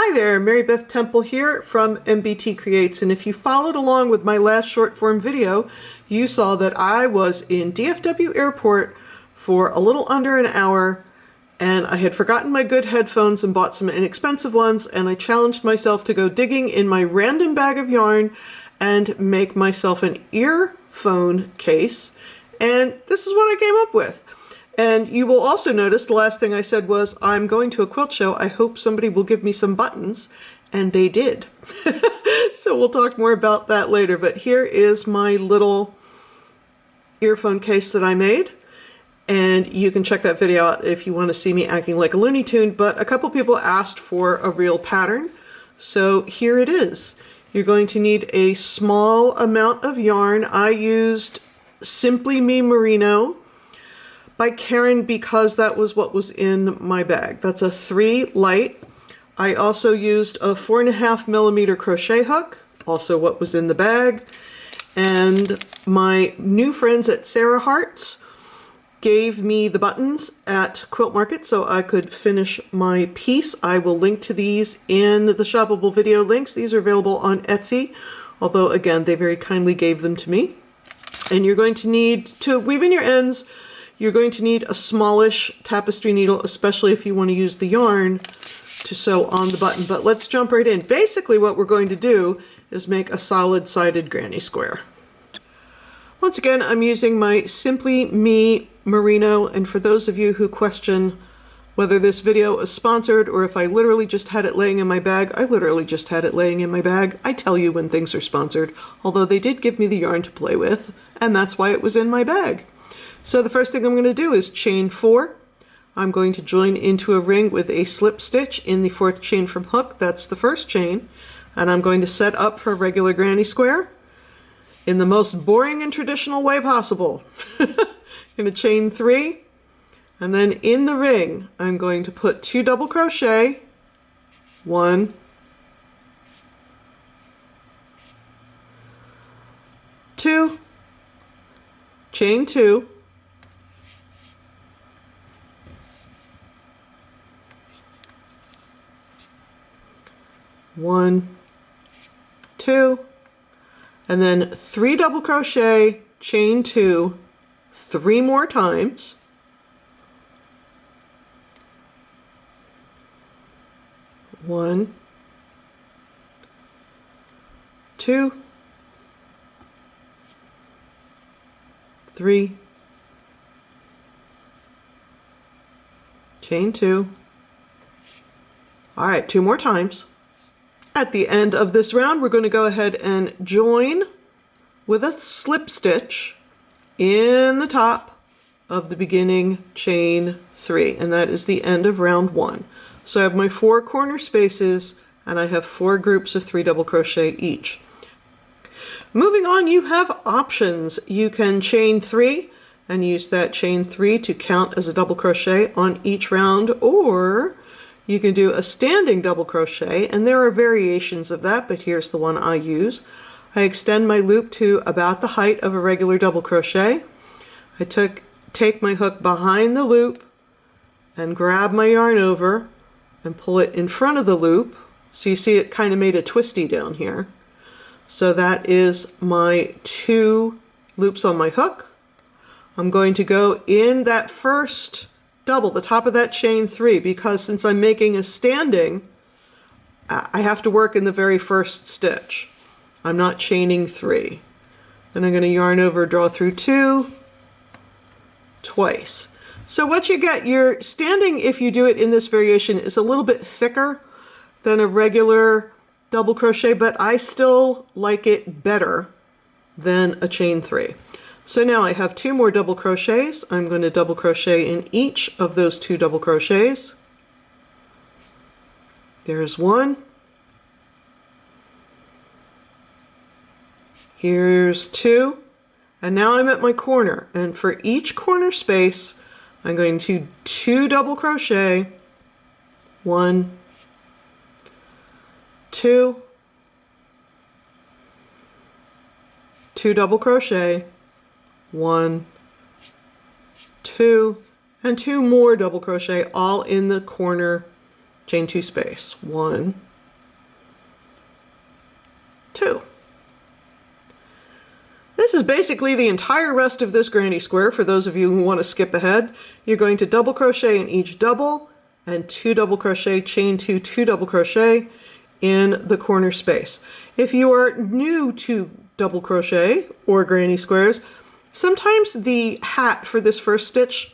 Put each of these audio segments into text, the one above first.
Hi there, Mary Beth Temple here from MBT Creates, and if you followed along with my last short form video, you saw that I was in DFW Airport for a little under an hour, and I had forgotten my good headphones and bought some inexpensive ones, and I challenged myself to go digging in my random bag of yarn and make myself an earphone case, and this is what I came up with. And you will also notice the last thing I said was, I'm going to a quilt show. I hope somebody will give me some buttons. And they did. So we'll talk more about that later. But here is my little earphone case that I made. And you can check that video out if you want to see me acting like a Looney Tune. But a couple people asked for a real pattern. So here it is. You're going to need a small amount of yarn. I used Simply Me Merino by Caron because that was what was in my bag. That's a 3 light. I also used a 4.5mm crochet hook, also what was in the bag. And my new friends at Sarah Hearts gave me the buttons at Quilt Market so I could finish my piece. I will link to these in the shoppable video links. These are available on Etsy, although again, they very kindly gave them to me. And you're going to need to weave in your ends. You're going to need a smallish tapestry needle, especially if you want to use the yarn to sew on the button. But let's jump right in. Basically what we're going to do is make a solid-sided granny square. Once again, I'm using my Simply Me Merino, and for those of you who question whether this video is sponsored or if I literally just had it laying in my bag, I literally just had it laying in my bag. I tell you when things are sponsored, although they did give me the yarn to play with, and that's why it was in my bag. So the first thing I'm going to do is chain 4. I'm going to join into a ring with a slip stitch in the 4th chain from hook. That's the first chain. And I'm going to set up for a regular granny square in the most boring and traditional way possible. I'm going to chain 3. And then in the ring, I'm going to put 2 double crochet, 1, 2, chain 2, 1, 2, and then 3 double crochet, chain 2, 3 more times. One, 2, 3, chain 2. All right, 2 more times. At the end of this round, we're going to go ahead and join with a slip stitch in the top of the beginning chain 3, and that is the end of round 1. So I have my 4 corner spaces, and I have 4 groups of 3 double crochet each. Moving on, you have options. You can chain 3 and use that chain 3 to count as a double crochet on each round, or you can do a standing double crochet, and there are variations of that, but here's the one I use. I extend my loop to about the height of a regular double crochet. I take my hook behind the loop and grab my yarn over and pull it in front of the loop. So you see it kind of made a twisty down here. So that is my 2 loops on my hook. I'm going to go in that first double, the top of that chain 3, because since I'm making a standing, I have to work in the very first stitch. I'm not chaining 3. Then I'm going to yarn over, draw through 2 twice. So what you get, your standing, if you do it in this variation, is a little bit thicker than a regular double crochet, but I still like it better than a chain 3. So now I have 2 more double crochets. I'm going to double crochet in each of those 2 double crochets. There's 1. Here's 2. And now I'm at my corner. And for each corner space, I'm going to 2 double crochet, 1, 2, 2 double crochet, 1, 2, and 2 more double crochet, all in the corner chain 2 space. 1, is basically the entire rest of this granny square. For those of you who want to skip ahead, you're going to double crochet in each double and 2 double crochet, chain 2, 2 double crochet in the corner space. If you are new to double crochet or granny squares, sometimes the hat for this first stitch,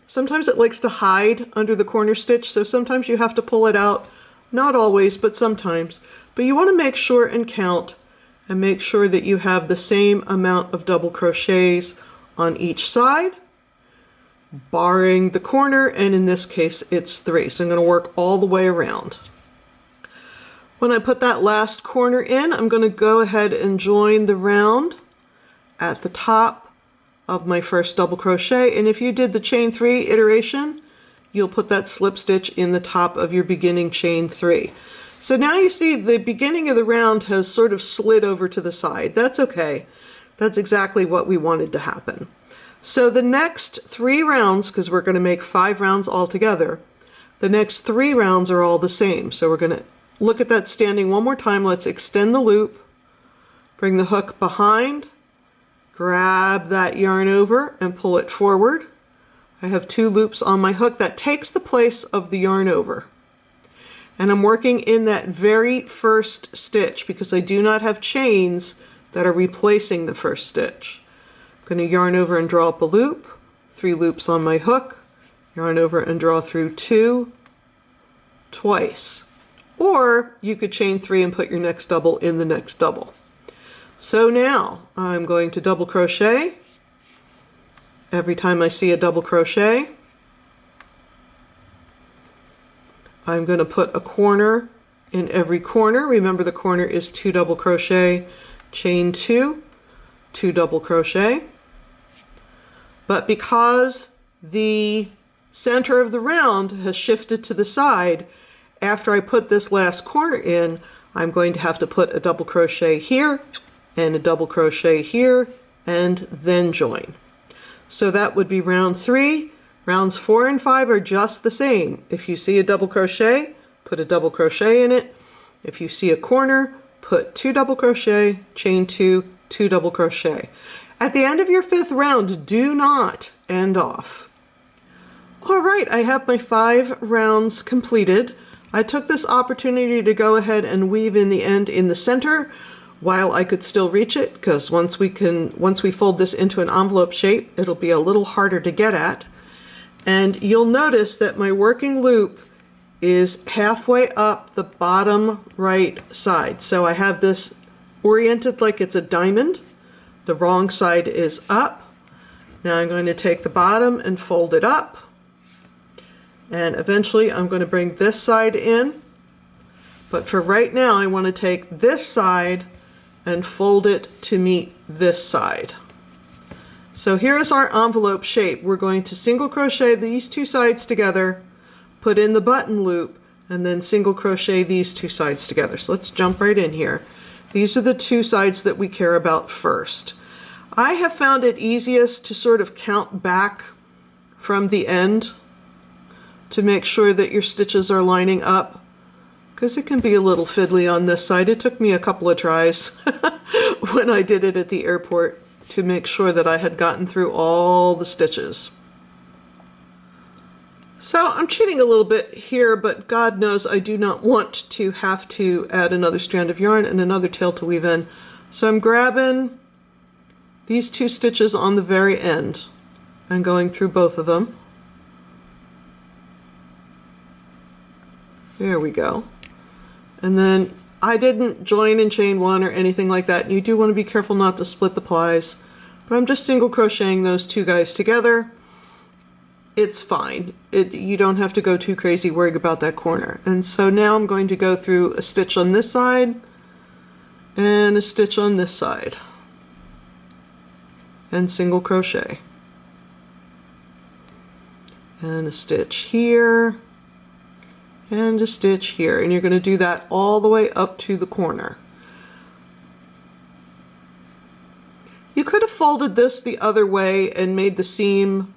sometimes it likes to hide under the corner stitch, so sometimes you have to pull it out. Not always, but sometimes. But you want to make sure and count and make sure that you have the same amount of double crochets on each side, barring the corner, and in this case it's 3. So I'm going to work all the way around. When I put that last corner in, I'm going to go ahead and join the round at the top of my first double crochet, and if you did the chain 3 iteration, you'll put that slip stitch in the top of your beginning chain 3. So now you see the beginning of the round has sort of slid over to the side. That's okay. That's exactly what we wanted to happen. So the next 3 rounds, because we're going to make 5 rounds altogether, the next 3 rounds are all the same. So we're going to look at that standing one more time. Let's extend the loop, bring the hook behind, grab that yarn over and pull it forward. I have 2 loops on my hook. That takes the place of the yarn over. And I'm working in that very first stitch because I do not have chains that are replacing the first stitch. I'm going to yarn over and draw up a loop, 3 loops on my hook, yarn over and draw through 2 twice. Or you could chain 3 and put your next double in the next double. So now I'm going to double crochet. Every time I see a double crochet, I'm going to put a corner in every corner. Remember, the corner is 2 double crochet, chain 2, 2 double crochet. But because the center of the round has shifted to the side, after I put this last corner in, I'm going to have to put a double crochet here and a double crochet here and then join. So that would be round 3. Rounds 4 and 5 are just the same. If you see a double crochet, put a double crochet in it. If you see a corner, put 2 double crochet, chain 2, 2 double crochet. At the end of your 5th round, do not end off. All right, I have my 5 rounds completed. I took this opportunity to go ahead and weave in the end in the center while I could still reach it, because once we fold this into an envelope shape, it'll be a little harder to get at. And you'll notice that my working loop is halfway up the bottom right side. So I have this oriented like it's a diamond. The wrong side is up. Now I'm going to take the bottom and fold it up. And eventually I'm going to bring this side in. But for right now, I want to take this side and fold it to meet this side. So here is our envelope shape. We're going to single crochet these 2 sides together, put in the button loop, and then single crochet these 2 sides together. So let's jump right in here. These are the 2 sides that we care about first. I have found it easiest to sort of count back from the end to make sure that your stitches are lining up, because it can be a little fiddly on this side. It took me a couple of tries when I did it at the airport to make sure that I had gotten through all the stitches. So I'm cheating a little bit here, but God knows I do not want to have to add another strand of yarn and another tail to weave in. So I'm grabbing these 2 stitches on the very end and going through both of them. There we go. And then I didn't join in chain 1 or anything like that. You do want to be careful not to split the plies, but I'm just single crocheting those 2 guys together. It's fine. You don't have to go too crazy worrying about that corner. And so now I'm going to go through a stitch on this side and a stitch on this side and single crochet and a stitch here and a stitch here, and you're going to do that all the way up to the corner. You could have folded this the other way and made the seam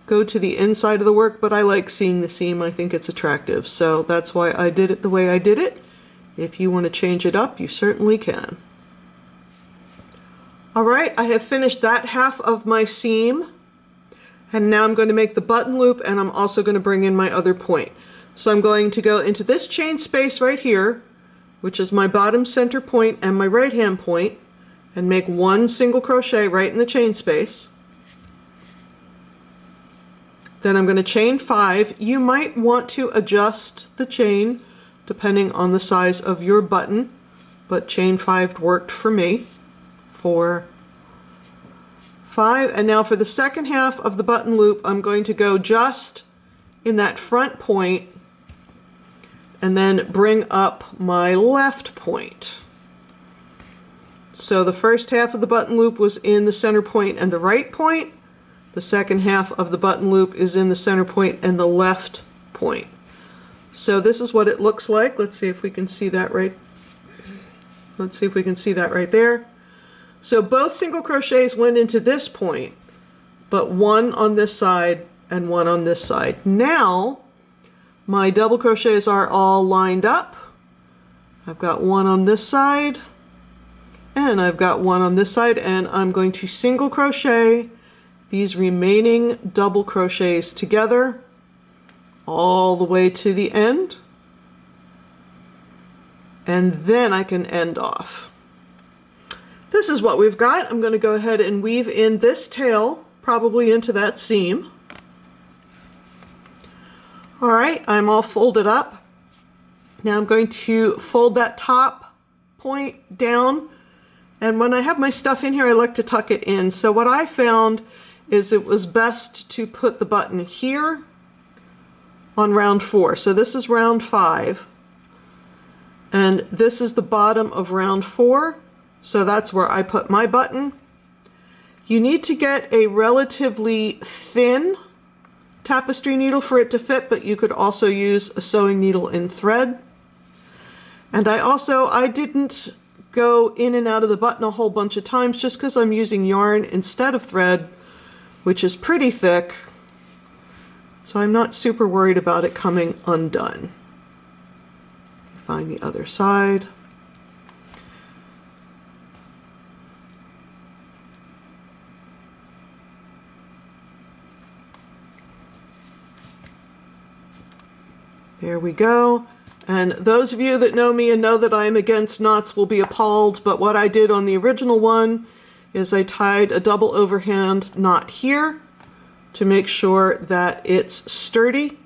go to the inside of the work, but I like seeing the seam. I think it's attractive, so that's why I did it the way I did it. If you want to change it up, you certainly can. All right, I have finished that half of my seam, and now I'm going to make the button loop, and I'm also going to bring in my other point. So I'm going to go into this chain space right here, which is my bottom center point and my right hand point, and make one single crochet right in the chain space. Then I'm going to chain 5. You might want to adjust the chain depending on the size of your button, but chain 5 worked for me. 4, 5, and now for the second half of the button loop, I'm going to go just in that front point and then bring up my left point. So the first half of the button loop was in the center point and the right point. The second half of the button loop is in the center point and the left point. So this is what it looks like. Let's see if we can see that right. Let's see if we can see that right there. So both single crochets went into this point, but one on this side and one on this side. Now my double crochets are all lined up. I've got one on this side and I've got one on this side, and I'm going to single crochet these remaining double crochets together all the way to the end, and then I can end off. This is what we've got. I'm going to go ahead and weave in this tail probably into that seam. All right, I'm all folded up. Now I'm going to fold that top point down, and when I have my stuff in here, I like to tuck it in. So what I found is it was best to put the button here on round 4. So this is round 5, and this is the bottom of round 4. So that's where I put my button. You need to get a relatively thin tapestry needle for it to fit, but you could also use a sewing needle and thread. And I didn't go in and out of the button a whole bunch of times just because I'm using yarn instead of thread, which is pretty thick. So I'm not super worried about it coming undone. Find the other side. There we go. And those of you that know me and know that I am against knots will be appalled, but what I did on the original one is I tied a double overhand knot here to make sure that it's sturdy,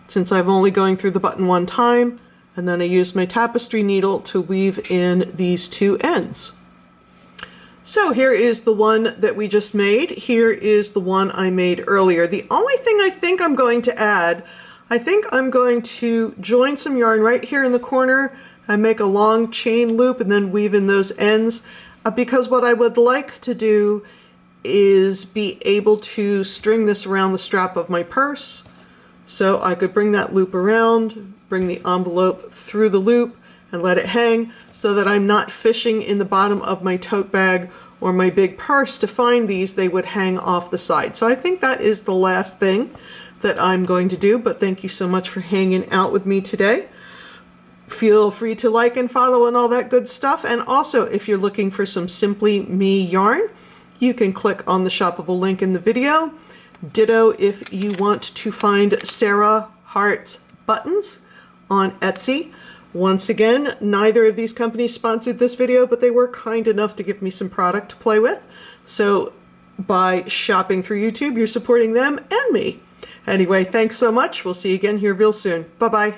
since I'm only going through the button one time, and then I used my tapestry needle to weave in these two ends. So here is the one that we just made. Here is the one I made earlier. The only thing I think I'm going to add, I think I'm going to join some yarn right here in the corner and make a long chain loop and then weave in those ends, because what I would like to do is be able to string this around the strap of my purse. So I could bring that loop around, bring the envelope through the loop, and let it hang so that I'm not fishing in the bottom of my tote bag or my big purse to find these. They would hang off the side. So I think that is the last thing that I'm going to do, but thank you so much for hanging out with me today. Feel free to like and follow and all that good stuff. And also, if you're looking for some Simply Me yarn, you can click on the shoppable link in the video. Ditto if you want to find Sarah Heart Buttons on Etsy. Once again, neither of these companies sponsored this video, but they were kind enough to give me some product to play with. So by shopping through YouTube, you're supporting them and me. Anyway, thanks so much. We'll see you again here real soon. Bye-bye.